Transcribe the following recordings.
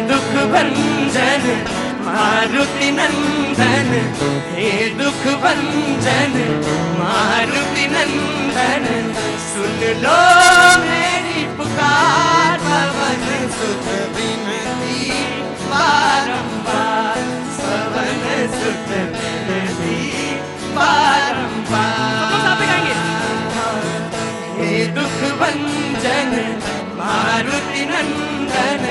दुख भंजन मारुति नंदन, हे दुख भंजन मारुति नंदन, सुन लो मेरी पुकार, पवन सुत विनती बारंबार, पवन सुत विनती बारंबार। हे दुख भंजन मारुति नंदन,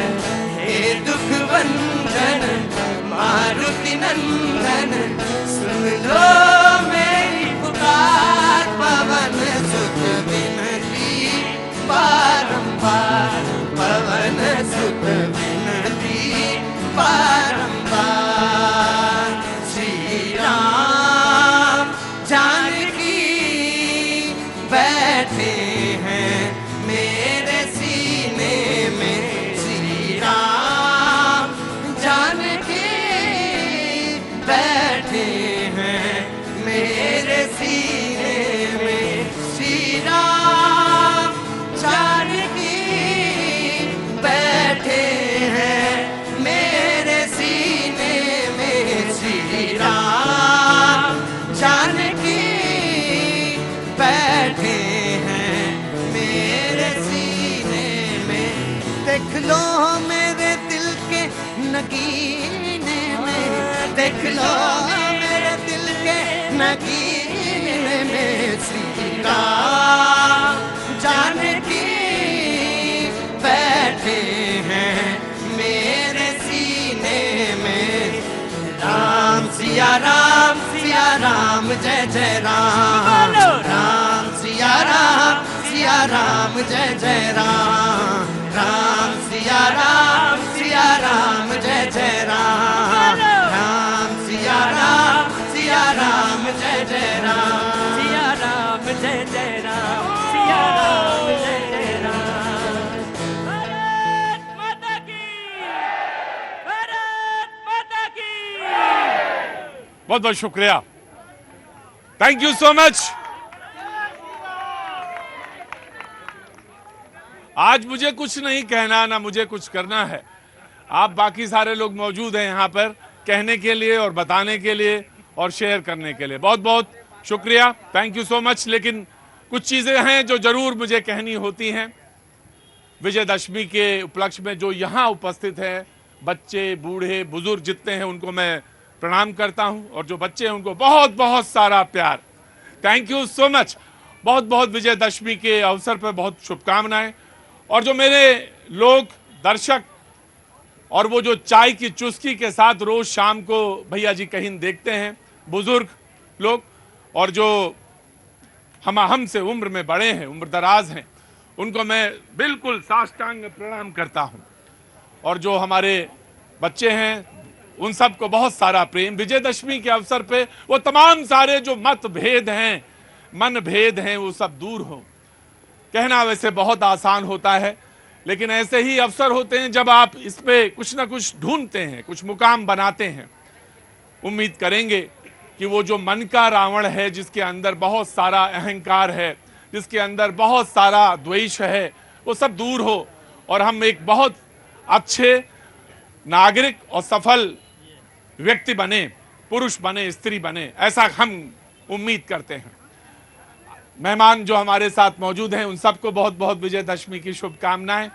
हे दुख भंजन मारुति नंदन, सुन लो मेरी पुकार, पवन सुत विनती बारंबार, पवन सुत विनती बारंबार। श्री राम जानकी बैठे हैं मेरे सीने में, श्री राम जानकी बैठे हैं मेरे सीने में, श्री राम जानकी बैठे हैं मेरे सीने में, श्री राम जानकी बैठे हैं मेरे सीने में। देख लो मेरे दिल के नगीने में, देख लो मेरे दिल के नगीने में, श्री राम जानकी बैठे हैं मेरे सीने में। राम सिया राम जय जय राम, राम सिया राम जय जय राम, राम सिया राम जय जय राम, राम सिया राम जय जय राम, सिया राम जय जय राम, सिया राम जय जय राम। भारत माता की, भारत माता की। बहुत बहुत शुक्रिया, थैंक यू सो मच। आज मुझे कुछ नहीं कहना, ना मुझे कुछ करना है। आप बाकी सारे लोग मौजूद हैं यहाँ पर कहने के लिए और बताने के लिए और शेयर करने के लिए। बहुत बहुत शुक्रिया, थैंक यू सो मच। लेकिन कुछ चीज़ें हैं जो ज़रूर मुझे कहनी होती हैं। विजयदशमी के उपलक्ष्य में जो यहाँ उपस्थित हैं, बच्चे, बूढ़े, बुजुर्ग जितने हैं, उनको मैं प्रणाम करता हूँ, और जो बच्चे हैं उनको बहुत बहुत सारा प्यार। Thank you so much. बहुत बहुत विजयदशमी के अवसर पर बहुत शुभकामनाएं। और जो मेरे लोग दर्शक और वो जो चाय की चुस्की के साथ रोज शाम को भैया जी कहीं देखते हैं, बुजुर्ग लोग, और जो हमसे उम्र में बड़े हैं, उम्र दराज हैं, उनको मैं बिल्कुल साष्टांग प्रणाम करता हूं। और जो हमारे बच्चे हैं, उन सबको बहुत सारा प्रेम। विजयदशमी के अवसर पे वो तमाम सारे जो मतभेद हैं, मन भेद हैं, वो सब दूर हो। कहना वैसे बहुत आसान होता है, लेकिन ऐसे ही अवसर होते हैं जब आप इस पे कुछ ना कुछ ढूंढते हैं, कुछ मुकाम बनाते हैं। उम्मीद करेंगे कि वो जो मन का रावण है, जिसके अंदर बहुत सारा अहंकार है, जिसके अंदर बहुत सारा द्वेष है, वो सब दूर हो और हम एक बहुत अच्छे नागरिक और सफल व्यक्ति बने, पुरुष बने, स्त्री बने, ऐसा हम उम्मीद करते हैं। मेहमान जो हमारे साथ मौजूद हैं, उन सबको बहुत बहुत विजयदशमी की शुभकामनाएं।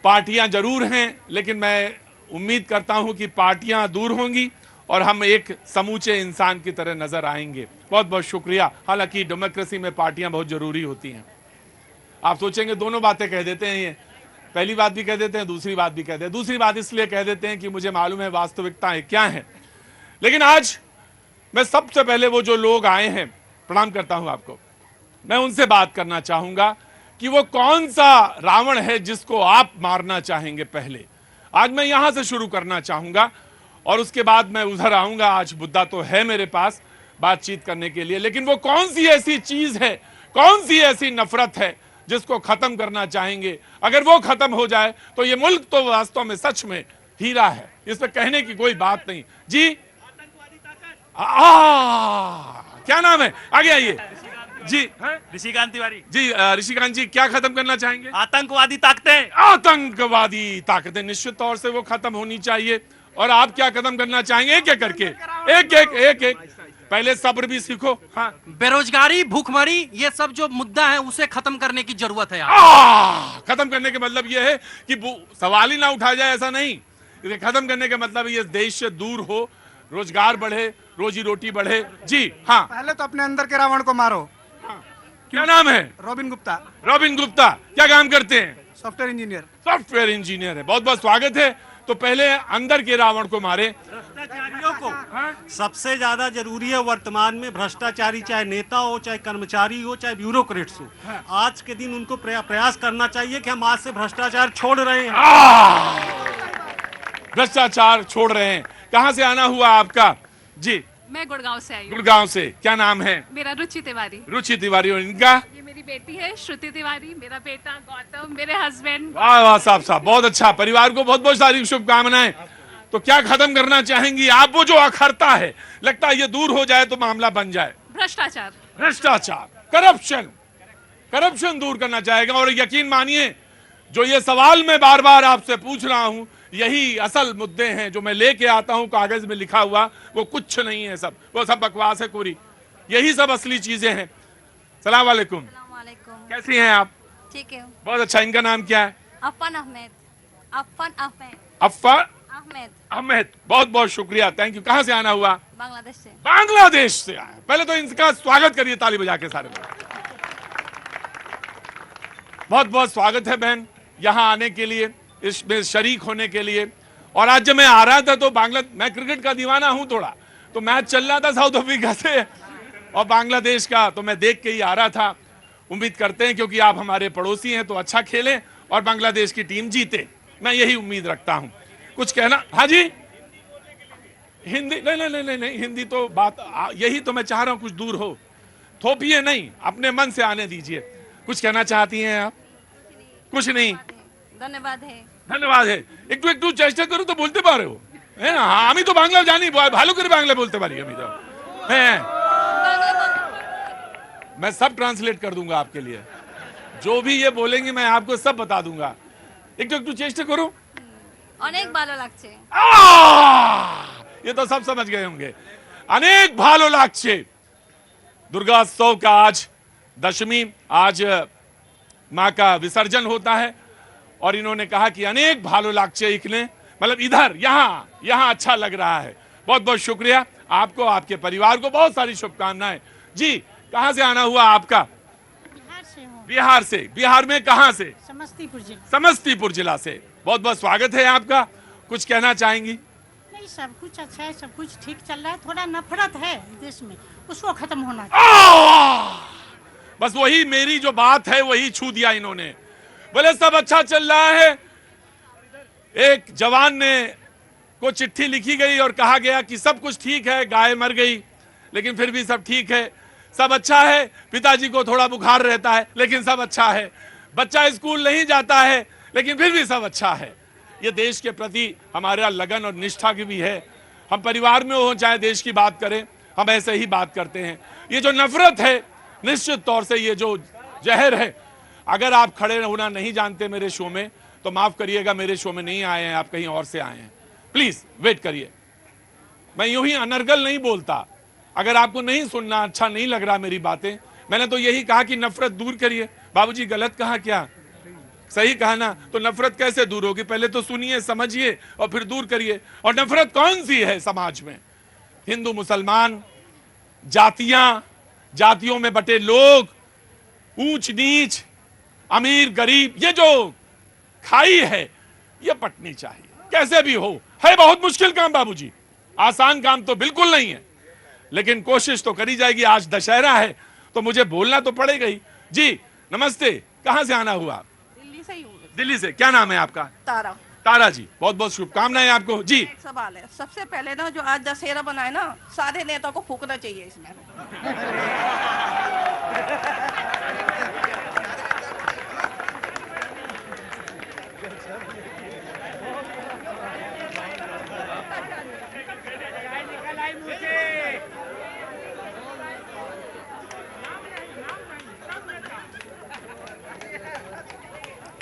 पार्टियां जरूर हैं, लेकिन मैं उम्मीद करता हूं कि पार्टियां दूर होंगी और हम एक समूचे इंसान की तरह नजर आएंगे। बहुत बहुत शुक्रिया। हालांकि डेमोक्रेसी में पार्टियां बहुत जरूरी होती हैं। आप सोचेंगे दोनों बातें कह देते हैं, ये पहली बात भी कह देते हैं, दूसरी बात भी कहते हैं। दूसरी बात इसलिए कह देते हैं कि मुझे मालूम है वास्तविकताएं क्या है। लेकिन आज मैं सबसे पहले वो जो लोग आए हैं, प्रणाम करता हूं आपको, मैं उनसे बात करना चाहूंगा कि वो कौन सा रावण है जिसको आप मारना चाहेंगे। पहले आज मैं यहां से शुरू करना चाहूंगा और उसके बाद मैं उधर आऊंगा। आज मुद्दा तो है मेरे पास बातचीत करने के लिए, लेकिन वो कौन सी ऐसी चीज है, कौन सी ऐसी नफरत है जिसको खत्म करना चाहेंगे। अगर वो खत्म हो जाए तो ये मुल्क तो वास्तव में सच में हीरा है, इसमें कहने की कोई बात नहीं। जी क्या नाम है, आगे आइए। जी हैं? ऋषिकांत तिवारी। जी ऋषिकांत जी क्या खत्म करना चाहेंगे? आतंकवादी ताकतें, आतंकवादी ताकतें निश्चित तौर से वो खत्म होनी चाहिए। और आप क्या खत्म करना चाहेंगे? एक एक करके, एक पहले सब्र भी सीखो। हाँ, बेरोजगारी, भूखमरी, ये सब जो मुद्दा है उसे खत्म करने की जरूरत है। खत्म करने का मतलब ये है कि सवाल ही ना उठाया जाए, ऐसा नहीं। इसे खत्म करने का मतलब ये देश से दूर हो, रोजगार बढ़े, रोजी रोटी बढ़े। जी हाँ, पहले तो अपने अंदर के रावण को मारो। क्या नाम है? Robin Gupta, robin Gupta. क्या काम करते हैं? Software engineer. सॉफ्टवेयर इंजीनियर है। बहुत बहुत स्वागत है। तो पहले अंदर के रावण को मारे। भ्रष्टाचारियों को सबसे ज्यादा जरूरी है वर्तमान में। भ्रष्टाचारी चाहे नेता हो, चाहे कर्मचारी हो, चाहे ब्यूरोक्रेट्स हो, आज के दिन उनको प्रयास करना चाहिए कि हम आज से भ्रष्टाचार छोड़ रहे हैं। भ्रष्टाचार छोड़ रहे हैं। कहाँ से आना हुआ आपका? जी मैं गुड़गांव से आई हूँ। गुड़गांव से। क्या नाम है? मेरा रुचि तिवारी। रुचि तिवारी। और इनका? ये मेरी बेटी है श्रुति तिवारी, मेरा बेटा गौतम, मेरे हस्बैंड। वाह वाह साहब साहब, बहुत अच्छा। परिवार को बहुत बहुत सारी शुभकामनाएं। तो क्या खत्म करना चाहेंगी आप? वो जो अखरता है, लगता है ये दूर हो जाए तो मामला बन जाए। भ्रष्टाचार, भ्रष्टाचार, करप्शन दूर करना चाहेगा। और यकीन मानिए, जो ये सवाल मैं बार बार आपसे पूछ रहा हूं, यही असल मुद्दे हैं जो मैं लेके आता हूं कागज में लिखा हुआ। वो कुछ नहीं है, सब वो सब बकवास है पूरी। यही सब असली चीजें हैं। सलाम वालेकुम। कैसी हैं आप? ठीक है। बहुत अच्छा। इनका नाम क्या है? अफन अहमद। अफन अहमद। अफन अहमद। अहमद। बहुत बहुत शुक्रिया, थैंक यू। कहाँ से आना हुआ? बांग्लादेश से। बांग्लादेश से आया। पहले तो इनका स्वागत करिए ताली बजा के सारे लोग। बहुत बहुत स्वागत है बहन, यहाँ आने के लिए, इसमें शरीक होने के लिए। और आज जब मैं आ रहा था तो मैं क्रिकेट का दीवाना हूं थोड़ा, तो मैच चल रहा था साउथ अफ्रीका से और बांग्लादेश का, तो मैं देख के ही आ रहा था। उम्मीद करते हैं क्योंकि आप हमारे पड़ोसी हैं तो अच्छा खेलें और बांग्लादेश की टीम जीते, मैं यही उम्मीद रखता हूं। कुछ कहना? हाँ जी। हिंदी? नहीं, हिंदी तो बात यही तो मैं चाह रहा हूं, कुछ दूर हो, थोपिए नहीं, अपने मन से आने दीजिए। कुछ कहना चाहती हैं आप? कुछ नहीं, धन्यवाद है। ধন্যবাদ হে। একটু চেষ্টা করো তো বলতে পারো, হ্যাঁ না? আমি তো বাংলা জানি, ভালো করে বাংলা বলতে পারি আমি তো। হ্যাঁ, मैं सब ट्रांसलेट कर दूंगा आपके लिए। जो भी ये बोलेंगे मैं आपको सब बता दूंगा। একটু চেষ্টা करो। অনেক ভালো লাগছে। ये तो सब समझ गए होंगे। अनेक भालो लागছে। दुर्गोत्सव का आज दशमी, आज माँ का विसर्जन होता है और इन्होंने कहा कि अनेक भालो लागছে इकने, मतलब इधर यहाँ अच्छा लग रहा है। बहुत बहुत शुक्रिया आपको, आपके परिवार को बहुत सारी शुभकामनाएं। जी कहाँ से आना हुआ आपका? बिहार से हूँ। बिहार से। बिहार में कहाँ से? समस्तीपुर जिला। समस्तीपुर जिला से। बहुत बहुत स्वागत है आपका। कुछ कहना चाहेंगी? नहीं, सब कुछ अच्छा है, सब कुछ ठीक चल रहा है। थोड़ा नफरत है देश में, उसको खत्म होना चाहिए। बस वही मेरी जो बात है वही छू दिया इन्होंने। बोले सब अच्छा चल रहा है। एक जवान ने को चिट्ठी लिखी गई और कहा गया कि सब कुछ ठीक है, गाय मर गई लेकिन फिर भी सब ठीक है, सब अच्छा है। पिताजी को थोड़ा बुखार रहता है लेकिन सब अच्छा है। बच्चा स्कूल नहीं जाता है लेकिन फिर भी सब अच्छा है। ये देश के प्रति हमारा लगन और निष्ठा की भी है। हम परिवार में हो चाहे देश की बात करें, हम ऐसे ही बात करते हैं। ये जो नफरत है, निश्चित तौर से ये जो जहर है, अगर आप खड़े होना नहीं जानते मेरे शो में तो माफ करिएगा, मेरे शो में नहीं आए हैं आप, कहीं और से आए हैं। प्लीज वेट करिए। मैं यूं ही अनर्गल नहीं बोलता। अगर आपको नहीं सुनना, अच्छा नहीं लग रहा मेरी बातें, मैंने तो यही कहा कि नफरत दूर करिए। बाबूजी गलत कहा क्या? सही कहा ना? तो नफरत कैसे दूर होगी? पहले तो सुनिए, समझिए और फिर दूर करिए। और नफरत कौन सी है समाज में? हिंदू मुसलमान, जातियों में बटे लोग, ऊंच नीच, अमीर गरीब, ये जो खाई है ये पटनी चाहिए कैसे भी हो। है बहुत मुश्किल काम बाबूजी, आसान काम तो बिल्कुल नहीं है, लेकिन कोशिश तो करी जाएगी। आज दशहरा है तो मुझे बोलना तो पड़ेगा ही। जी नमस्ते, कहां से आना हुआ? दिल्ली से ही हूँ। दिल्ली से। क्या नाम है आपका? तारा। तारा जी, बहुत बहुत शुभकामनाएं आपको। जी एक सवाल है, सबसे पहले ना जो आज दशहरा बनाए ना, सारे नेता को फूकना चाहिए इसमें।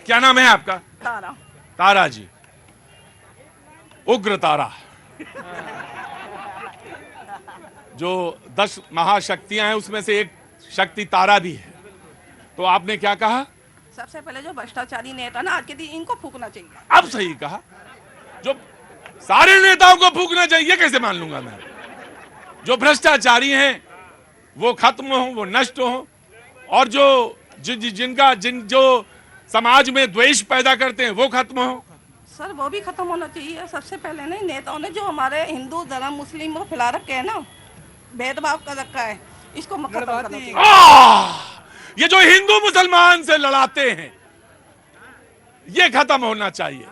क्या नाम है आपका? तारा। तारा जी, उग्र तारा, जो 10 महाशक्तियां हैं उसमें से एक शक्ति तारा भी है। तो आपने क्या कहा? सबसे पहले जो भ्रष्टाचारी नेता ना आज के दिन इनको फूकना चाहिए। अब सही कहा, जो सारे नेताओं को फूकना चाहिए कैसे मान लूंगा मैं? जो भ्रष्टाचारी हैं वो खत्म हो, वो नष्ट हो, और जो समाज में द्वेष पैदा करते हैं वो खत्म हो। सर वो भी खत्म होना चाहिए। सबसे पहले नहीं, नेताओं ने जो हमारे हिंदू धर्म मुस्लिम को फैला रखे है ना, भेदभाव कर रखा है, इसको खत्म करना चाहिए। ये जो हिंदू मुसलमान से लड़ाते हैं ये खत्म होना चाहिए।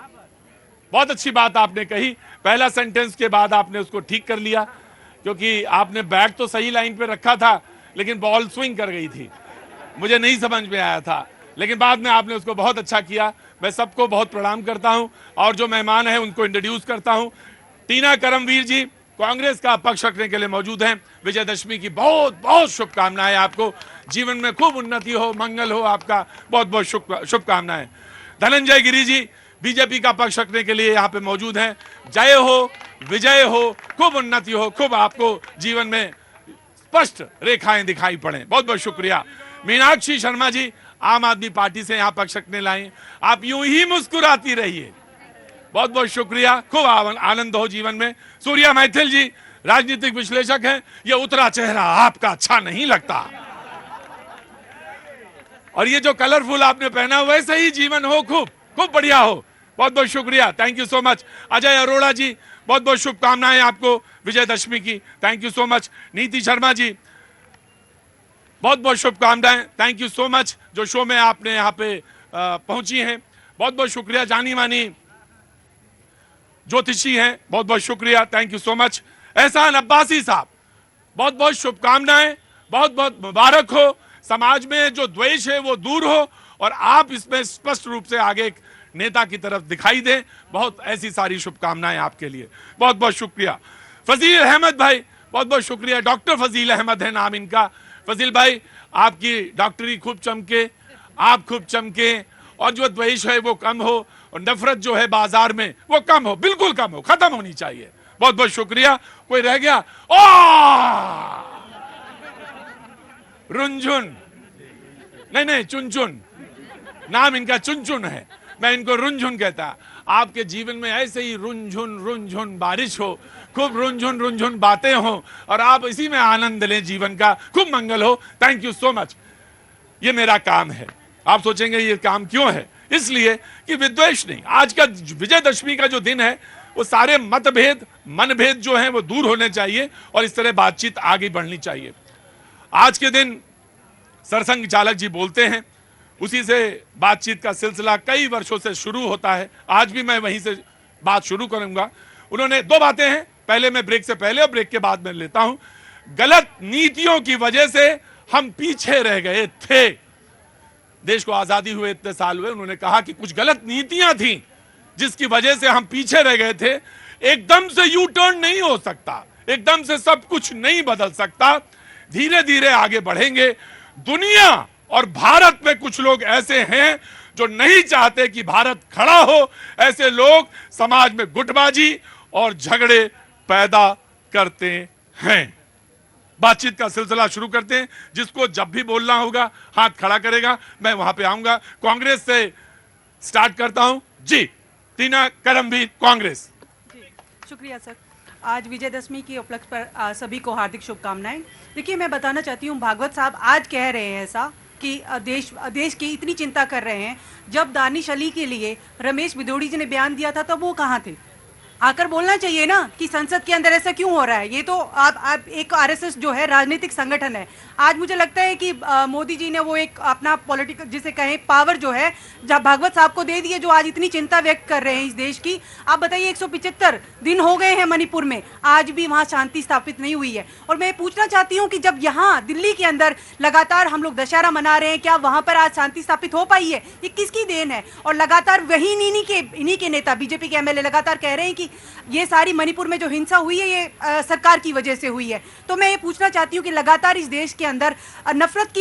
बहुत अच्छी बात आपने कही। पहला सेंटेंस के बाद आपने उसको ठीक कर लिया, क्योंकि आपने बैट तो सही लाइन पे रखा था लेकिन बॉल स्विंग कर गई थी, मुझे नहीं समझ में आया था, लेकिन बाद में आपने उसको बहुत अच्छा किया। मैं सबको बहुत प्रणाम करता हूं और जो मेहमान हैं उनको इंट्रोड्यूस करता हूं। टीना करमवीर जी कांग्रेस का पक्ष रखने के लिए मौजूद हैं। विजयदशमी की बहुत बहुत शुभकामनाएं आपको, जीवन में खूब उन्नति हो, मंगल हो, आपका बहुत बहुत शुभकामनाएं। धनंजय गिरी जी बीजेपी का पक्ष रखने के लिए यहाँ पे मौजूद हैं। जय हो, विजय हो, खूब उन्नति हो, खूब आपको जीवन में स्पष्ट रेखाएं दिखाई पड़े। बहुत बहुत शुक्रिया। मीनाक्षी शर्मा जी आम आदमी पार्टी से यहाँ पक्ष रखने लाए, आप यूं ही मुस्कुराती रहिए। बहुत बहुत शुक्रिया, खूब आनंद हो जीवन में। सूर्या मैथिल जी राजनीतिक विश्लेषक हैं, ये उतरा चेहरा आपका अच्छा नहीं लगता, और ये जो कलरफुल आपने पहना वैसे ही जीवन हो, खूब खूब बढ़िया हो। बहुत बहुत शुक्रिया, thank you so much. Ajay Arora ji बहुत बहुत शुभकामनाएं आपको विजयदशमी की, थैंक यू सो मच। नीति शर्मा जी बहुत बहुत शुभकामनाएं, थैंक यू सो मच, जो शो में आपने यहाँ पे पहुंची हैं। बहुत बहुत शुक्रिया। जानी मानी ज्योतिषी हैं, बहुत बहुत शुक्रिया, थैंक यू सो मच। एहसान अब्बासी साहब बहुत बहुत शुभकामनाएं, बहुत बहुत मुबारक हो। समाज में जो द्वेष है वो दूर हो और आप इसमें स्पष्ट रूप से आगे एक नेता की तरफ दिखाई दें। बहुत ऐसी सारी शुभकामनाएं आपके लिए, बहुत बहुत शुक्रिया। फजील अहमद भाई बहुत बहुत शुक्रिया। डॉक्टर फजील अहमद है नाम इनका। फजील भाई आपकी डॉक्टरी खूब चमके, आप खूब चमके, और जो द्वेष है वो कम हो, और नफरत जो है बाजार में वो कम हो, बिल्कुल कम हो, खत्म होनी चाहिए। बहुत बहुत शुक्रिया। कोई रह गया? रुंझुन नहीं, चुनचुन नाम इनका, चुनचुन है, मैं इनको रुंझुन कहता। आपके जीवन में ऐसे ही रुंझुन रुंझुन बारिश हो, खूब रुंझुन रुंझुन बातें हो, और आप इसी में आनंद लें जीवन का, खूब मंगल हो। Thank you so much. ये मेरा काम है। आप सोचेंगे ये काम क्यों है? इसलिए कि विद्वेष नहीं। आज का विजयदशमी का जो दिन है वो सारे मतभेद मनभेद जो हैं वो दूर होने चाहिए और इस तरह बातचीत आगे बढ़नी चाहिए। आज के दिन सरसंघ चालक जी बोलते हैं, उसी से बातचीत का सिलसिला कई वर्षों से शुरू होता है। आज भी मैं वहीं से बात शुरू करूंगा। उन्होंने दो बातें हैं, पहले मैं ब्रेक से पहले और ब्रेक के बाद में लेता हूं। गलत नीतियों की वजह से हम पीछे रह गए थे। देश को आजादी हुए इतने साल हुए, उन्होंने कहा कि कुछ गलत नीतियां थी जिसकी वजह से हम पीछे रह गए थे। एकदम से यू टर्न नहीं हो सकता, एकदम से सब कुछ नहीं बदल सकता, धीरे धीरे आगे बढ़ेंगे। दुनिया और भारत में कुछ लोग ऐसे हैं जो नहीं चाहते कि भारत खड़ा हो। ऐसे लोग समाज में गुटबाजी और झगड़े पैदा करते हैं। बातचीत का सिलसिला शुरू करते हैं। जिसको जब भी बोलना होगा हाथ खड़ा करेगा, मैं वहां पे आऊंगा। कांग्रेस से स्टार्ट करता हूं जी। टीना करमवीर, कांग्रेस। शुक्रिया सर। आज विजयदशमी के उपलक्ष्य पर सभी को हार्दिक शुभकामनाएं। देखिए, मैं बताना चाहती हूँ, भागवत साहब आज कह रहे हैं ऐसा कि देश की इतनी चिंता कर रहे हैं। जब दानिश अली के लिए रमेश भिदोड़ी जी ने बयान दिया था तब वो कहाँ थे? आकर बोलना चाहिए ना कि संसद के अंदर ऐसा क्यों हो रहा है। ये तो आप एक आरएसएस जो है राजनीतिक संगठन है। आज मुझे लगता है कि मोदी जी ने वो एक अपना पॉलिटिकल जिसे कहें पावर जो है जब भागवत साहब को दे दिए, जो आज इतनी चिंता व्यक्त कर रहे हैं इस देश की। आप बताइए, 175 दिन हो गए हैं मणिपुर में, आज भी वहाँ शांति स्थापित नहीं हुई है। और मैं पूछना चाहती हूँ कि जब यहाँ दिल्ली के अंदर लगातार हम लोग दशहरा मना रहे हैं, क्या वहाँ पर आज शांति स्थापित हो पाई है? ये किसकी देन है? और लगातार वही इन्हीं के नेता बीजेपी के एमएलए लगातार कह रहे हैं कि ये सारी मणिपुर में जो हिंसा हुई है ये सरकार की वजह से हुई है। तो मैं ये पूछना चाहती हूँ कि लगातार इस देश के अंदर नफरत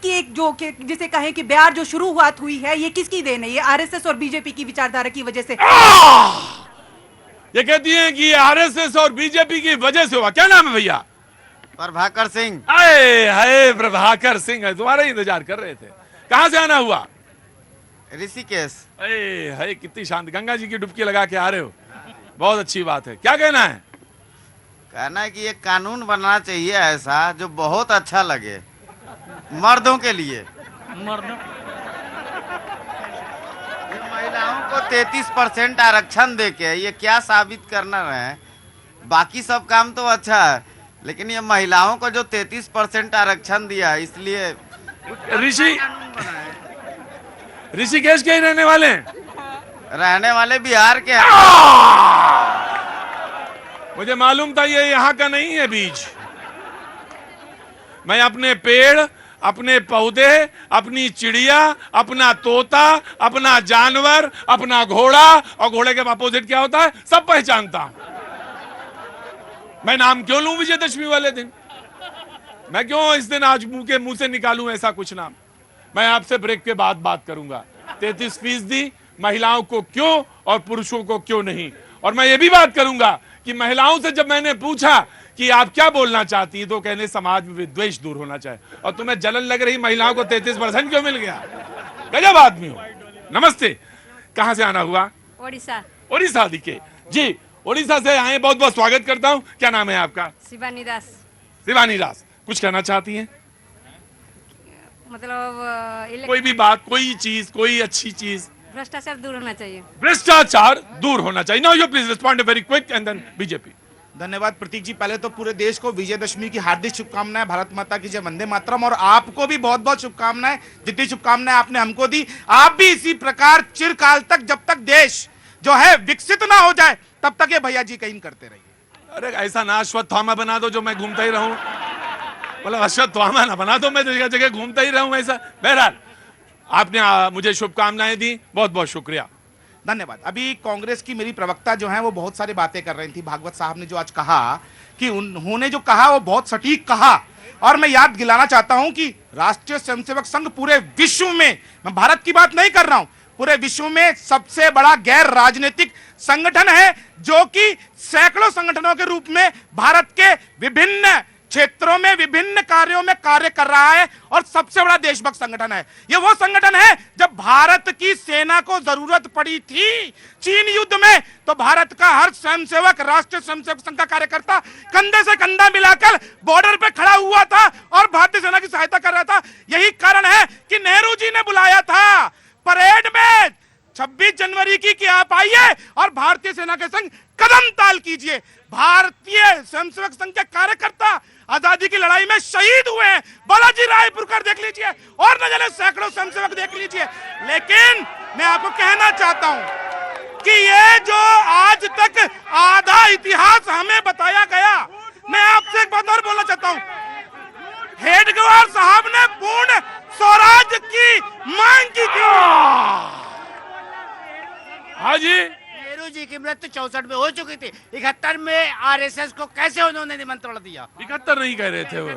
की एक जो जिसे कहें कि ब्यार जो शुरुआत हुई है, ये किसकी देन है? ये आरएसएस और बीजेपी की विचारधारा की वजह से। ये कहती हैं कि आरएसएस और बीजेपी की वजह से हुआ। क्या नाम है भैया? प्रभाकर सिंह। अरे हाय प्रभाकर सिंह है, तुम्हारा ही इंतजार कर रहे थे। कहां से आना हुआ? ऋषिकेश। अरे हाय कितनी शांति, गंगा जी की डुबकी लगा के आ रहे हो, बहुत अच्छी बात है। क्या कहना है? कहना है कि एक कानून बनना चाहिए ऐसा जो बहुत अच्छा लगे मर्दों के लिए। महिलाओं को 33% आरक्षण देके ये क्या साबित करना है? बाकी सब काम तो अच्छा है, लेकिन ये महिलाओं को जो 33% आरक्षण दिया है, इसलिए ऋषिकेश के ही रहने वाले हैं? रहने वाले बिहार के हैं। मुझे मालूम था ये यहाँ का नहीं है बीज। मैं अपने पेड़, अपने पौधे, अपनी चिड़िया, अपना तोता, अपना जानवर, अपना घोड़ा, और घोड़े के अपोजिट क्या होता है, सब पहचानता हूं। मैं नाम क्यों लूं विजयदशमी वाले दिन? मैं क्यों इस दिन आज मुंह से निकालूं ऐसा कुछ नाम? मैं आपसे ब्रेक के बाद बात करूंगा 33% महिलाओं को क्यों और पुरुषों को क्यों नहीं। और मैं ये भी बात करूंगा कि महिलाओं से जब मैंने पूछा कि आप क्या बोलना चाहती हैं, तो कहने समाज में विद्वेष दूर होना चाहिए। और तुम्हें जलन लग रही महिलाओं को 33% क्यों मिल गया? गजब आदमी हो। नमस्ते, कहां से आना हुआ? ओडिशा। ओडिशा दिखे जी, ओडिशा से आए, बहुत बहुत स्वागत करता हूं। क्या नाम है आपका? शिवानी दास। शिवानी दास, कुछ कहना चाहती हैं? मतलब कोई भी बात, कोई चीज, कोई अच्छी चीज। भ्रष्टाचार दूर होना चाहिए। भ्रष्टाचार दूर होना चाहिए। Now you please respond very quick and then BJP. धन्यवाद प्रतीक जी। पहले तो पूरे देश को विजयदशमी की हार्दिक शुभकामनाएं। भारत माता की जय, वंदे मातरम। और आपको भी बहुत बहुत शुभकामनाएं। जितनी शुभकामनाएं आपने हमको दी, आप भी इसी प्रकार चिरकाल तक, जब तक देश जो है विकसित ना हो जाए, तब तक ये भैया जी कहीं करते रहिए। अरे ऐसा ना अश्वत्थामा बना दो जो मैं घूमता ही रहूं, मतलब अश्वत्थामा ना बना दो मैं जगह जगह घूमता ही रहूं ऐसा। बहरहाल आपने मुझे शुभकामनाएं दी, बहुत बहुत शुक्रिया। धन्यवाद। अभी कांग्रेस की मेरी प्रवक्ता जो है वो बहुत सारी बातें कर रही थी। भागवत साहब ने जो आज कहा कि उन्होंने जो कहा वो बहुत सटीक कहा, और मैं याद दिलाना चाहता हूं कि राष्ट्रीय स्वयंसेवक संघ पूरे विश्व में, मैं भारत की बात नहीं कर रहा हूं, पूरे विश्व में सबसे बड़ा गैर राजनीतिक संगठन है, जो कि सैकड़ों संगठनों के रूप में भारत के विभिन्न क्षेत्रों में, विभिन्न कार्यों में कार्य कर रहा है, और सबसे बड़ा देशभक्त संगठन है। यह वो संगठन है, जब भारत की सेना को जरूरत पड़ी थी चीन युद्ध में, तो भारत का हर स्वयंसेवक, राष्ट्रीय स्वयंसेवक संघ का कार्यकर्ता कंधे से कंधा मिलाकर बॉर्डर पे खड़ा हुआ था और भारतीय सेना की सहायता कर रहा था। यही कारण है कि नेहरू जी ने बुलाया था परेड में 26 जनवरी की कि आप आइए और भारतीय सेना के संग कदम ताल कीजिए। भारतीय स्वयंसेवक संघ के कार्यकर्ता आजादी की लड़ाई में शहीद हुए हैं। बालाजी रायपुरकर देख लीजिए, और न जाने सैकड़ों स्वयंसेवक देख लीजिए। लेकिन मैं आपको कहना चाहता हूं कि ये जो आज तक आधा इतिहास हमें बताया गया, मैं आपसे एक बात और बोलना चाहता हूं। हेडगेवार साहब ने पूर्ण स्वराज की मांग की थी। हाँ जी, नेहरू जी की मृत्यु 64 में हो चुकी थी। 71 में आरएसएस को कैसे उन्होंने निमंत्रण दिया? 71 नहीं कह रहे थे वो,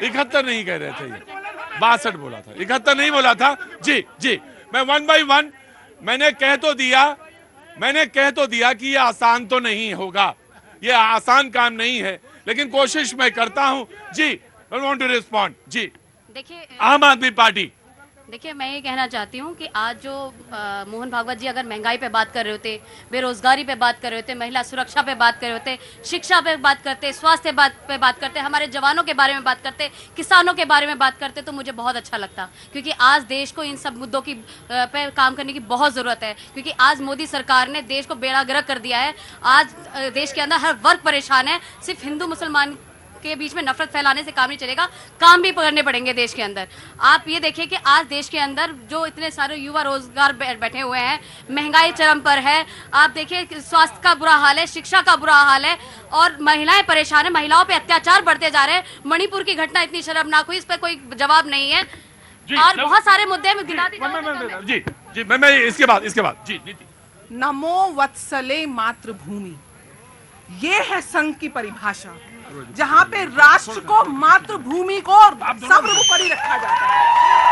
71 नहीं कह रहे थे, 62 बोला था, 71 नहीं बोला था। जी जी, मैं 1 by 1 मैंने कह तो दिया कि ये आसान तो नहीं होगा, ये आसान काम नहीं है, लेकिन कोशिश मैं करता हूं। जी, आई वांट टू रिस्पॉन्ड। जी, देखिए आम आदमी पार्टी, देखिए मैं ये कहना चाहती हूँ कि आज जो मोहन भागवत जी अगर महंगाई पे बात कर रहे होते, बेरोजगारी पे बात कर रहे होते, महिला सुरक्षा पे बात कर रहे होते, शिक्षा पे बात करते, स्वास्थ्य पे बात करते, हमारे जवानों के बारे में बात करते, किसानों के बारे में बात करते, तो मुझे बहुत अच्छा लगता। क्योंकि आज देश को इन सब मुद्दों की पे काम करने की बहुत ज़रूरत है। क्योंकि आज मोदी सरकार ने देश को बेड़ागर्क कर दिया है। आज देश के अंदर हर वर्ग परेशान है। सिर्फ हिंदू मुसलमान के बीच में नफरत फैलाने से काम नहीं चलेगा, काम भी करने पड़ेंगे देश के अंदर। आप ये देखिए कि आज देश के अंदर जो इतने सारे युवा रोजगार बैठे हुए हैं, महंगाई चरम पर है। आप देखिए स्वास्थ्य का बुरा हाल है, शिक्षा का बुरा हाल है, और महिलाएं परेशान है, महिलाओं पे अत्याचार बढ़ते जा रहे हैं। मणिपुर की घटना इतनी शर्मनाक हुई, इस पर कोई जवाब नहीं है, और बहुत सारे मुद्दे में गिना दी। जी जी, मैं इसके बाद जी नीति नमो वत्सले मातृभूमि, ये है संघ की परिभाषा, जहां पे राष्ट्र को, मातृभूमि को सर्वोपरि रखा जाता है।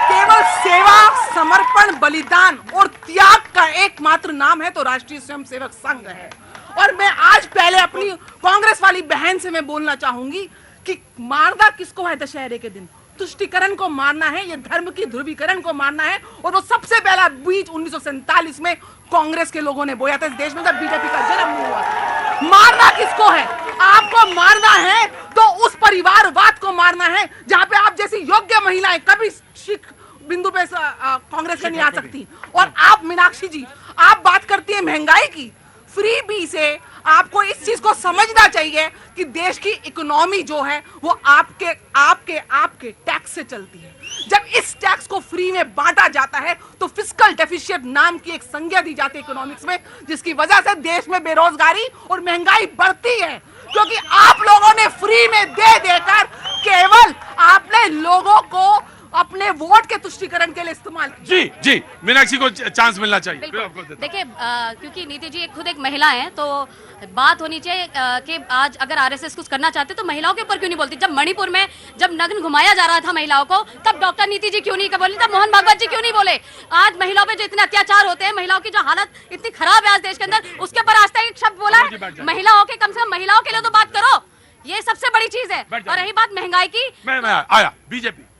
केवल सेवा, समर्पण, बलिदान और त्याग का एकमात्र नाम है तो राष्ट्रीय स्वयंसेवक संघ है। और मैं आज पहले अपनी कांग्रेस वाली बहन से मैं बोलना चाहूंगी कि मारना किसको है दशहरे के दिन? तुष्टिकरण को मारना है, ये धर्म की ध्रुवीकरण को मारना है। और वो सबसे पहला बीज 1947 में कांग्रेस के लोगों ने बोया था इस देश में, जब बीजेपी का जन्म हुआ था। मारना किसको है? आपको मारना है तो उस परिवारवाद को मारना है जहां पे आप जैसी योग्य महिलाएं कभी शिख बिंदु पे कांग्रेस में नहीं आ सकती। और आप मीनाक्षी जी, आप बात करती है महंगाई की, फ्री बी से आपको इस चीज को समझना चाहिए कि देश की इकोनॉमी जो है वो आपके टैक्स से चलती है। जब इस टैक्स को फ्री में बांटा जाता है तो फिस्कल डेफिशिएंट नाम की एक संज्ञा दी जाती है इकोनॉमिक्स में, जिसकी वजह से देश में बेरोजगारी और महंगाई बढ़ती है, क्योंकि आप लोगों ने फ्री में दे देकर केवल आपने लोगों को अपने वोट के तुष्टीकरण के लिए इस्तेमाल किया। जी मीनाक्षी को चांस मिलना चाहिए। देखिए, क्योंकि नीति जी खुद एक महिला हैं, तो बात होनी चाहिए कि आज अगर आरएसएस कुछ करना चाहते तो महिलाओं के ऊपर क्यों नहीं बोलती? जब मणिपुर में जब नग्न घुमाया जा रहा था महिलाओं को, तब डॉक्टर नीति जी क्यों नहीं बोली? तब मोहन भागवत जी क्यों नहीं बोले? आज महिलाओं पे जो इतने अत्याचार होते हैं, महिलाओं की जो हालत इतनी खराब है आज देश के अंदर, उसके ऊपर आज तक एक शब्द बोला है? महिलाओं के, कम से कम महिलाओं के लिए तो बात करो, ये सबसे बड़ी चीज है। और रही बात महंगाई की, मैं आया बीजेपी।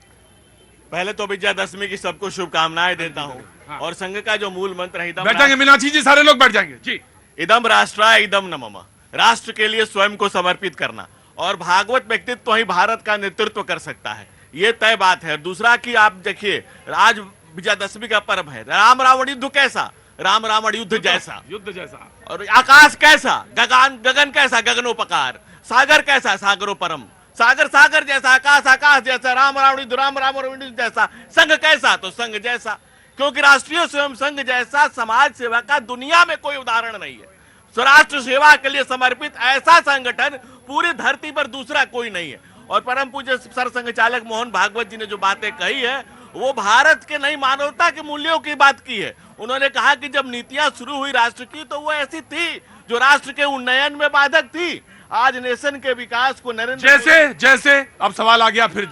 पहले तो विजयादशमी की सबको शुभकामनाएं देता हूं। और संघ का जो मूल मंत्र है, बैठेंगे मीनाक्षी जी, सारे लोग बैठ जाएंगे जी। इदम राष्ट्राय इदम न मम, राष्ट्र के लिए स्वयं को समर्पित करना। और भागवत व्यक्तित्व तो ही भारत का नेतृत्व कर सकता है, ये तय बात है। दूसरा कि आप देखिए, आज विजयादशमी का पर्व है। राम रावण युद्ध कैसा? राम रावण युद्ध जैसा। और आकाश कैसा? गगन कैसा? गगनोपकार। सागर कैसा? सागरोपरम। सागर सागर जैसा, आकाश आकाश जैसा, राम रावण जैसा। संघ कैसा? तो संघ जैसा। क्योंकि राष्ट्रीय स्वयं संघ जैसा समाज सेवा का दुनिया में कोई उदाहरण नहीं है। स्वराष्ट्र सेवा के लिए समर्पित ऐसा संगठन पूरी धरती पर दूसरा कोई नहीं है। और परम पूज्य सरसंघ चालक मोहन भागवत जी ने जो बातें कही है, वो भारत के नहीं, मानवता के मूल्यों की बात की है। उन्होंने कहा कि जब नीतियां शुरू हुई राष्ट्र की, तो वो ऐसी थी जो राष्ट्र के उन्नयन में बाधक थी। आज नेशन के विकास को नरेंद्र जैसे अब सवाल आ गया फिर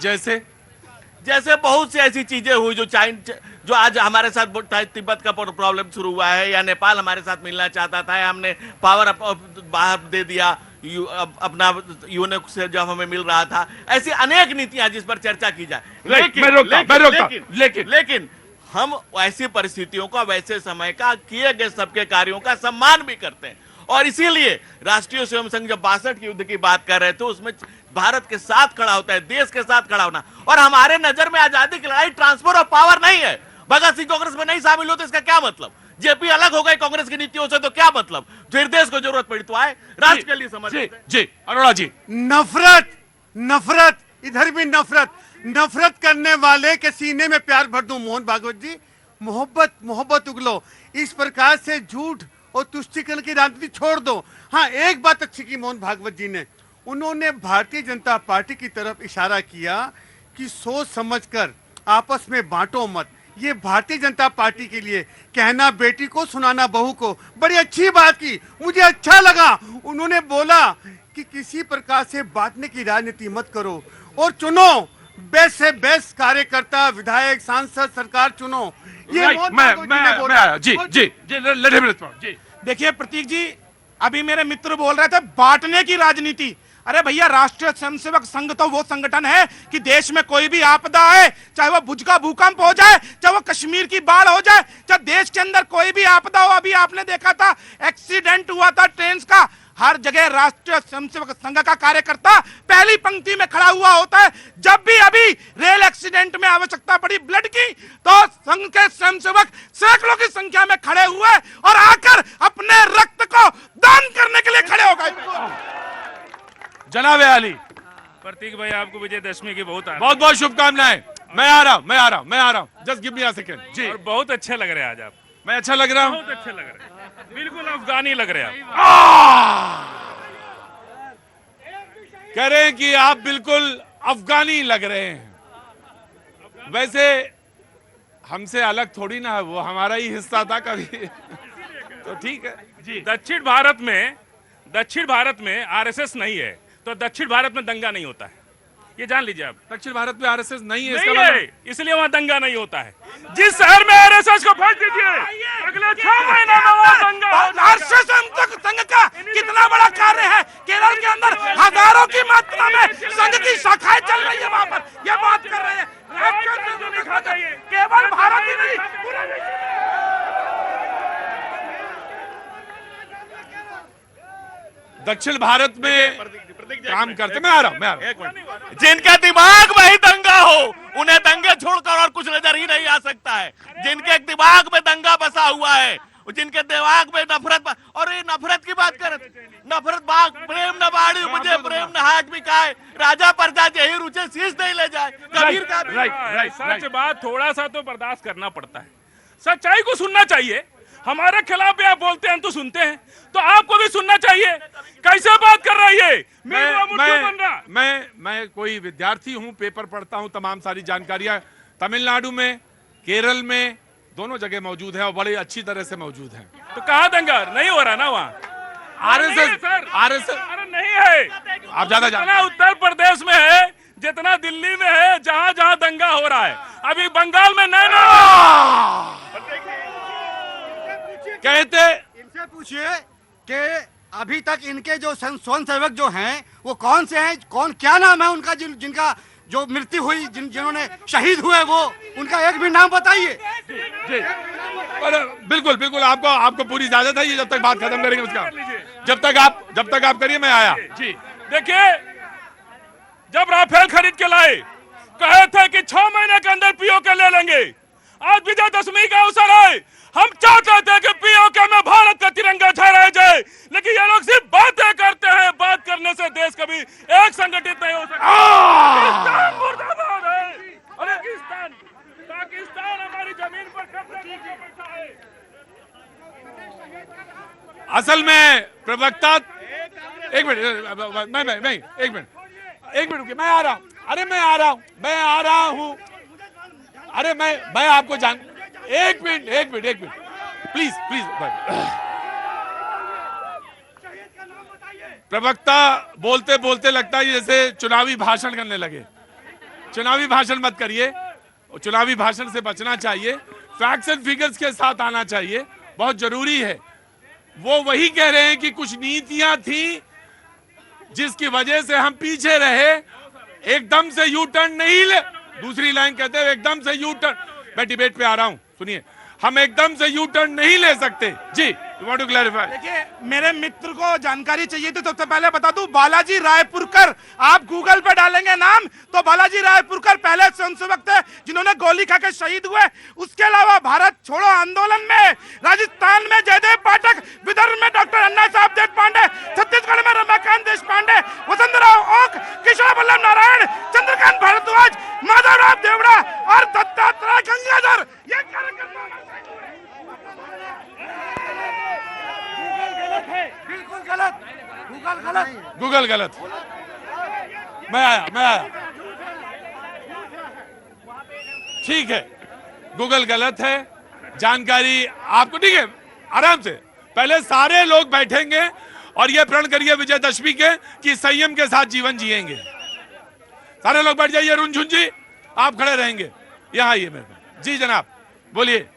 जैसे बहुत सी ऐसी चीजें हुई जो आज हमारे साथ तिब्बत का प्रॉब्लम शुरू हुआ है, या नेपाल हमारे साथ मिलना चाहता था, या हमने पावर बाहर दे दिया अपना यूएनओ से जब हमें मिल रहा था। ऐसी अनेक नीतियां जिस पर चर्चा की जाए, लेकिन हम ऐसी परिस्थितियों का, वैसे समय का, किए गए सबके कार्यों का सम्मान भी करते हैं। और इसीलिए राष्ट्रीय स्वयं संघ जब 62 के युद्ध की बात कर रहे थे, उसमें भारत के साथ खड़ा होता है, देश के साथ खड़ा होना। और हमारे नजर में आजादी की लड़ाई ट्रांसफर ऑफ पावर नहीं है। भगत सिंह कांग्रेस में नहीं शामिल होते, इसका क्या मतलब? जेपी अलग हो गए कांग्रेस की नीतियों से, तो क्या मतलब? फिर देश को जरूरत पड़ी तो आए, राष्ट्र के लिए समर्पित। जी अरोड़ा जी, नफरत इधर भी नफरत करने वाले के सीने में प्यार भर दूं। मोहन भागवत जी, मोहब्बत उगलो। इस प्रकार से झूठ और तुष्टीकरण की राजनीति छोड़ दो। हाँ, एक बात अच्छी की मोहन भागवत जी ने, उन्होंने भारतीय जनता पार्टी की तरफ इशारा किया कि सोच समझकर आपस में बांटो मत। ये भारतीय जनता पार्टी के लिए कहना, बेटी को सुनाना बहू को, बड़ी अच्छी बात की, मुझे अच्छा लगा। उन्होंने बोला कि किसी प्रकार से बांटने की राजनीति मत करो और चुनो बेस्ट से बेस्ट कार्यकर्ता, विधायक, सांसद, सरकार चुनो। ये जी देखिए प्रतीक जी, अभी मेरे मित्र बोल रहे थे बांटने की राजनीति। अरे भैया, राष्ट्रीय स्वयंसेवक संघ तो वो संगठन है कि देश में कोई भी आपदा है, चाहे वो भुज का भूकंप हो जाए, चाहे वो कश्मीर की बाढ़ हो जाए, चाहे देश के अंदर कोई भी आपदा हो। अभी आपने देखा था एक्सीडेंट हुआ था ट्रेन का, हर जगह राष्ट्रीय स्वयंसेवक संघ का कार्यकर्ता पहली पंक्ति में खड़ा हुआ होता है। जब भी अभी रेल एक्सीडेंट में आवश्यकता पड़ी ब्लड की, तो संघ के स्वयंसेवक सैकड़ों की संख्या में खड़े हुए और आकर अपने रक्त को दान करने के लिए खड़े हो गए। जनाब अली प्रतीक भाई, आपको विजयदशमी की बहुत शुभकामनाएं। मैं आ रहा हूँ, just give me a second जी। और बहुत अच्छे लग रहे हैं आज आप। मैं अच्छा लग रहा हूँ? बहुत अच्छे लग रहे हैं, बिल्कुल अफगानी लग रहे हैं आप। कह रहे हैं कि आप बिल्कुल अफगानी लग रहे हैं। वैसे हमसे अलग थोड़ी ना है, वो हमारा ही हिस्सा था कभी। तो ठीक है जी। दक्षिण भारत में आरएसएस नहीं है तो दक्षिण भारत में दंगा नहीं होता है, ये जान लीजिए आप। दक्षिण भारत में आरएसएस नहीं है, नहीं है, इसलिए वहाँ दंगा नहीं होता है। जिस शहर में आरएसएस को भेज दीजिए, अगले 6 महीने में वहाँ दंगा हो जाएगा। राष्ट्रीय संघ का कितना बड़ा कार्य है। केरल के अंदर हजारों की मात्रा में संघ की शाखाएं चल रही है, वहाँ पर ये बात कर रहे हैं। केवल भारत ही नहीं, पूरे विश्व में। दक्षिण भारत में काम करते, मैं आ रहा हूं। जिनके दिमाग में ही दंगा हो उन्हें दंगे छोड़कर और कुछ नजर ही नहीं आ सकता है। जिनके दिमाग में दंगा बसा हुआ है, जिनके दिमाग में नफरत, और ये नफरत की बात कर, नफरत बाग प्रेम न बाड़ी मुझे प्रेम न हाथ भी खाए, राजा प्रजा यही रुचे शीश नहीं ले जाए। कबीर का सच बात थोड़ा सा तो बर्दाश्त करना पड़ता है, सच्चाई को सुनना चाहिए। हमारे खिलाफ भी आप बोलते हैं, हम तो सुनते हैं, तो आपको भी सुनना चाहिए। कैसे बात कर रही है? मैं कोई विद्यार्थी हूं, पेपर पढ़ता हूं, तमाम सारी जानकारियां तमिलनाडु में, केरल में, दोनों जगह मौजूद है और बड़ी अच्छी तरह से मौजूद है। तो कहाँ दंगा नहीं हो रहा ना वहाँ? आरएसएस अरे नहीं है, आप ज्यादा जितना उत्तर प्रदेश में है, जितना दिल्ली में है, जहाँ जहाँ दंगा हो रहा है। अभी बंगाल में नहीं कहते, इनसे पूछिए कि अभी तक इनके जो स्वयं सेवक जो हैं वो कौन से हैं, क्या नाम है उनका, जिनका जो मृत्यु हुई, जिन्होंने शहीद हुए, वो उनका एक भी नाम बताइए। जी बिल्कुल आपको पूरी इजाजत है। ये जब तक बात खत्म करेंगे उसका, जब तक आप करिए, मैं आया जी। देखिए, जब राफेल खरीद के लाए, कहे थे कि 6 महीने के अंदर पीओके ले लेंगे। आज विजयदशमी का अवसर है, हम चाहते थे कि पीओके में भारत का तिरंगा फहराया जाए, लेकिन ये लोग सिर्फ बातें करते हैं। बात करने से देश कभी एक संगठित नहीं हो सकता। पाकिस्तान मुर्दाबाद है। पाकिस्तान हमारी जमीन पर कब्जा करके बैठा है। असल में प्रवक्ता, एक मिनट रुकिए, मैं आ रहा हूं। अरे मैं आ रहा हूं। अरे मैं आपको एक मिनट प्लीज। प्रवक्ता बोलते बोलते लगता है जैसे चुनावी भाषण करने लगे। चुनावी भाषण मत करिए, चुनावी भाषण से बचना चाहिए, फैक्ट्स एंड फिगर्स के साथ आना चाहिए, बहुत जरूरी है। वो वही कह रहे हैं कि कुछ नीतियां थी जिसकी वजह से हम पीछे रहे, एकदम से यू टर्न नहीं ले। दूसरी लाइन कहते हैं एकदम से यू टर्न। मैं डिबेट पे आ रहा हूं, सुनिए, हम एकदम से यू टर्न नहीं ले सकते। जी, यू वांट टू क्लैरिफाई? देखिए, मेरे मित्र को जानकारी चाहिए थी, तो सबसे पहले बता दूं, बालाजी रायपुरकर, आप गूगल पे डालेंगे नाम तो बालाजी रायपुरकर पहले स्वयंसेवक थे जिन्होंने गोली खा के शहीद हुए। उसके अलावा भारत छोड़ो आंदोलन में राजस्थान में जयदेव पाठक, विदर्भ में डॉक्टर अन्ना साहब देश पांडे, छत्तीसगढ़ में रमाकांत देश पांडे, वसंतराव ओक, किशोर वल्लभ नारायण, चंद्रकांत भारद्वाज, माधवराव देवड़ा और दत्तात्रेय गंगाधर, ये कार्यकर्ता बिल्कुल गलत, गूगल गलत। मैं आया। ठीक है, गूगल गलत है, जानकारी आपको, ठीक है, आराम से। पहले सारे लोग बैठेंगे और ये प्रण करिए विजयदशमी के कि संयम के साथ जीवन जिएंगे। सारे लोग बैठ जाइए। रुनझुन जी, आप खड़े रहेंगे, यहाँ आइए मेरे पास। जी जनाब, बोलिए।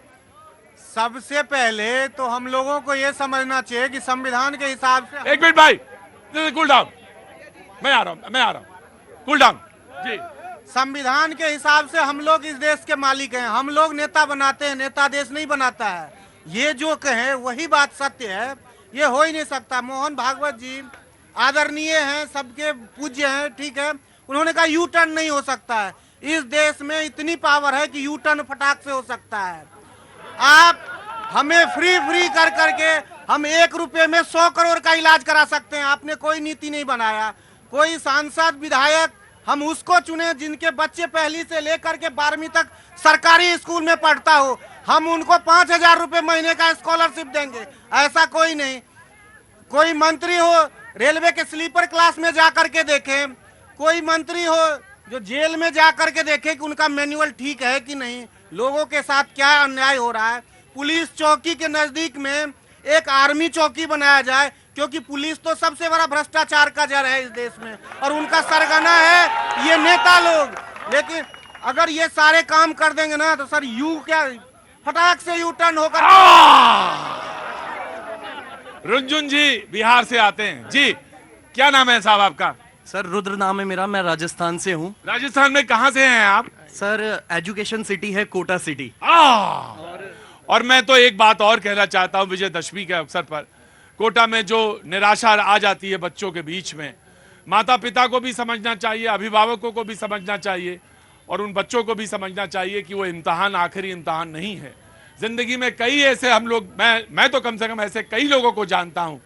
सबसे पहले तो हम लोगों को ये समझना चाहिए कि संविधान के हिसाब से, एक मिनट भाई, कूल डाउन, मैं आ रहा हूं, कूल डाउन जी। संविधान के हिसाब से हम लोग इस देश के मालिक हैं, हम लोग नेता बनाते हैं, नेता देश नहीं बनाता है। ये जो कहे वही बात सत्य है, ये हो ही नहीं सकता। मोहन भागवत जी आदरणीय हैं, सबके पूज्य हैं, ठीक है, उन्होंने कहा यू टर्न नहीं हो सकता है। इस देश में इतनी पावर है कि यू टर्न फटाक से हो सकता है। आप हमें फ्री कर करके हम 1 रुपए में 100 करोड़ का इलाज करा सकते हैं। आपने कोई नीति नहीं बनाया। कोई सांसद विधायक हम उसको चुने जिनके बच्चे पहली से लेकर के 12वीं तक सरकारी स्कूल में पढ़ता हो, हम उनको 5,000 रुपए महीने का स्कॉलरशिप देंगे। ऐसा कोई नहीं। कोई मंत्री हो रेलवे के स्लीपर क्लास में जा करके देखें, कोई मंत्री हो जो जेल में जा करके देखे कि उनका मैनुअल ठीक है कि नहीं, लोगों के साथ क्या अन्याय हो रहा है। पुलिस चौकी के नजदीक में एक आर्मी चौकी बनाया जाए, क्योंकि पुलिस तो सबसे बड़ा भ्रष्टाचार का जड़ है इस देश में और उनका सरगना है ये नेता लोग। लेकिन अगर ये सारे काम कर देंगे ना तो सर यू क्या फटाक से यू टर्न होकर रुंजुन जी बिहार से आते हैं जी। क्या नाम है साहब आपका? सर रुद्र नाम है मेरा, मैं राजस्थान से हूँ। राजस्थान में कहाँ से हैं आप? सर एजुकेशन सिटी है कोटा सिटी। और मैं तो एक बात और कहना चाहता हूँ विजयदशमी के अवसर पर, कोटा में जो निराशा आ जाती है बच्चों के बीच में, माता पिता को भी समझना चाहिए, अभिभावकों को भी समझना चाहिए और उन बच्चों को भी समझना चाहिए कि वो इम्तहान आखिरी इम्तहान नहीं है। जिंदगी में कई ऐसे हम लोग, मैं तो कम से कम ऐसे कई लोगों को जानता हूं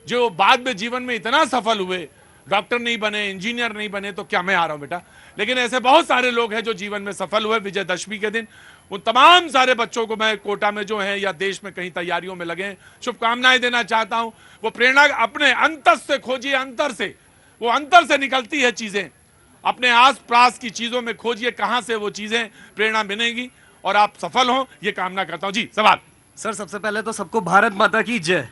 जो बाद में जीवन में इतना सफल हुए, डॉक्टर नहीं बने, इंजीनियर नहीं बने, तो क्या मैं आ रहा हूं बेटा, लेकिन ऐसे बहुत सारे लोग हैं जो जीवन में सफल हुए विजयदशमी के दिन। उन तमाम सारे बच्चों को मैं कोटा में जो है या देश में कहीं तैयारियों में लगे शुभकामनाएं देना चाहता हूं। वो प्रेरणा अपने अंतर से खोजिए, अंतर से, वो अंतर से निकलती है चीजें। अपने आस पास की चीजों में खोजिए कहां से वो चीजें प्रेरणा मिलेगी और आप सफल हो, ये कामना करता हूं। जी सवाल। सर सबसे पहले तो सबको भारत माता की जय।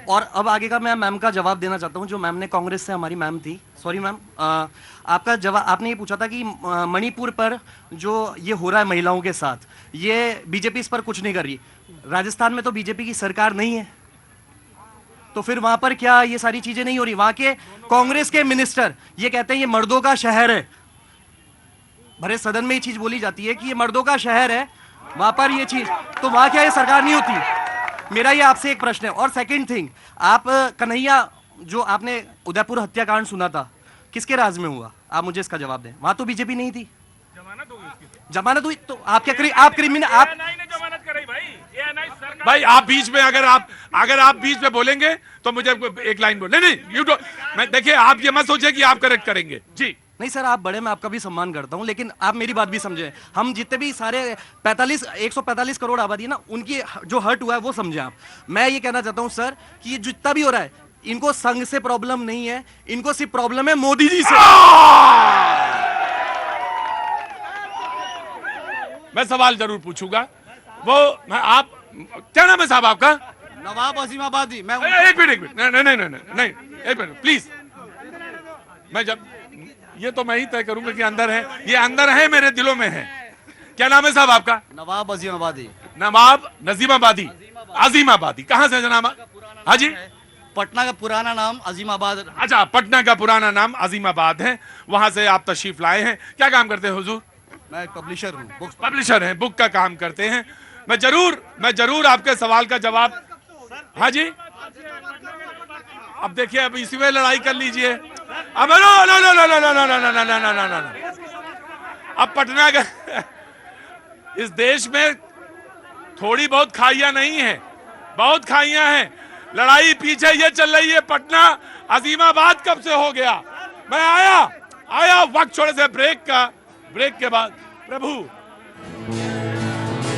और अब आगे का मैं मैम का जवाब देना चाहता हूं, जो मैम ने कांग्रेस से हमारी मैम थी, सॉरी मैम, आपका जवाब, आपने ये पूछा था कि मणिपुर पर जो ये हो रहा है महिलाओं के साथ, ये बीजेपी इस पर कुछ नहीं कर रही। राजस्थान में तो बीजेपी की सरकार नहीं है, तो फिर वहां पर क्या ये सारी चीजें नहीं हो रही? वहां के कांग्रेस के मिनिस्टर ये कहते हैं ये मर्दों का शहर है, भरे सदन में ये चीज बोली जाती है कि ये मर्दों का शहर है, वहां पर ये चीज, तो वहां क्या ये सरकार नहीं होती? मेरा ये आपसे एक प्रश्न है। और सेकंड थिंग, आप कन्हैया जो आपने उदयपुर हत्याकांड सुना था, किसके राज में हुआ? आप मुझे इसका जवाब दें। वहां तो बीजेपी नहीं थी, जमानत हुई, तो आप क्या आप क्रिमिनल, आप जमानत कराई भाई। भाई आप बीच में अगर आप बीच में बोलेंगे तो मुझे एक लाइन बोल, नहीं यू डोंट, मैं देखिए आप ये मत सोचिए कि आप करेक्ट करेंगे जी। नहीं सर, आप बड़े, मैं आपका भी सम्मान करता हूं, लेकिन आप मेरी बात भी समझे। हम जितने भी सारे 145 करोड़ आबादी है ना, उनकी जो हर्ट हुआ है वो समझे आप। मैं ये कहना चाहता हूं सर कि ये जितना भी हो रहा है, इनको संघ से प्रॉब्लम नहीं है, इनको सिर्फ प्रॉब्लम है मोदी जी से। मैं सवाल जरूर पूछूंगा, वो मैं आप, क्या नाम है साहब आपका? नवाब अजीमाबादी। मैं एक मिनट नहीं एक मिनट प्लीज। मैं जब ये तो मैं ही तय करूंगा कि अंदर है, ये अंदर है, मेरे दिलों में है। क्या नाम है साहब आपका? नवाब अजीमाबादी। नवाब नजीमाबादी, अजीमाबादी। कहाँ से जनाब? हाँ जी, पटना का पुराना नाम अजीमाबाद। अच्छा, पटना का पुराना नाम अजीमाबाद है, वहां से आप तशरीफ लाए हैं। क्या काम करते हैं हुजूर? मैं पब्लिशर हूँ, बुक पब्लिशर हैं, बुक का काम करते हैं। मैं जरूर आपके सवाल का जवाब, हाँ जी। अब देखिए, अब इसी में लड़ाई कर लीजिए। अब नो, अब पटना का इस देश में थोड़ी बहुत खाइयां नहीं है, बहुत खाइयां हैं। लड़ाई पीछे ये चल रही है, पटना अजीमाबाद कब से हो गया? मैं आया वक्त छोड़े से ब्रेक के बाद। प्रभु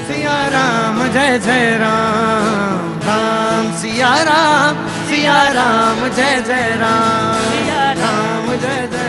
सिया राम जय जय राम, राम सिया राम जय जय राम, राम जय जय